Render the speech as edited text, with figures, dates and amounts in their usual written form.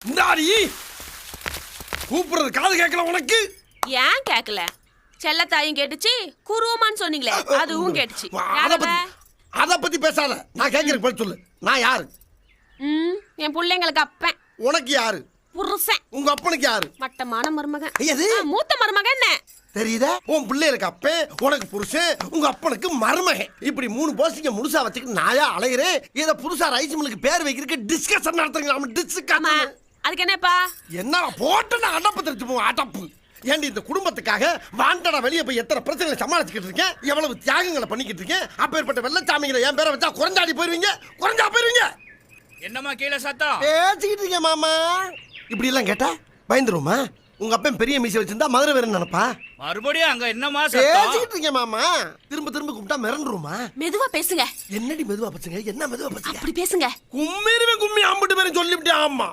இந்தாடி கூப்பிடுறது காது கேட்கல உனக்கு? ஏன் கேட்கல? செல்லத்தாயும் கேட்டுச்சு, குருவமான்னு சொன்னீங்களே அதுவும் கேட்டுச்சு. அத பத்தி பேசாத. நான் கேட்கறதுக்கு பதில் சொல்லு. நான் யாரு? என் பிள்ளைங்களுக்கு அப்பன். உனக்கு யாரு? புருஷன். உங்க அப்பனுக்கு யாரு? மட்டமான மருமகன். எது? மூத்த மருமகன். என்ன தெரியுதா? உன் பிள்ளைகளுக்கு அப்பன், உனக்கு புருஷன், உங்க அப்பனுக்கு மருமகன். இப்படி 3 போஸ்டிங்க முழுசா வச்சுக்கிட்டு நாயா அலைகிறேன். இத புதுசா ரைஸ் மில்லுக்கு பேர் வைக்கிறதுக்கு டிஸ்கஷன் நடத்துறீங்க. டிஸ்கஷன். அதுக்கு என்னப்பா? என்ன போட்டு நான் அடப்பு தெரிச்சு போவோம். அடப்பு ஏண்டி இந்த குடும்பத்துக்காக வாண்டடா வெளியே போய் எத்தனை பிரச்சனைகளை சமாளிச்சுக்கிட்டு இருக்கேன், எவ்வளவு தியாகங்களை பண்ணிக்கிட்டு இருக்கேன். அப்பேற்பட்ட வெள்ளச்சாமிகளை என் பேரை வச்சா குறைஞ்சாடி போயிருவீங்க. குறைஞ்சா போயிருவீங்க. என்னம்மா கீழே சத்தம்? பேசிக்கிட்டு இருக்கேன் மாமா. இப்படி எல்லாம் கேட்டா பயந்துருமா? உங்க அப்பன் பெரிய மீசை வச்சிருந்தா மதுரை வேற நினைப்பா. மறுபடியும் அங்க என்னமா சத்தம்? பேசிக்கிட்டு இருக்கேன் மாமா. திரும்ப திரும்ப கூப்பிட்டா மிரண்டுருமா? மெதுவா பேசுங்க. என்னடி மெதுவா பேசுங்க? என்ன மெதுவா பேசுங்க? அப்படி பேசுங்க. கும்மிருவே கும்மி ஆம்பிட்டு பேரும் சொல்லிவிட்டேன். ஆமா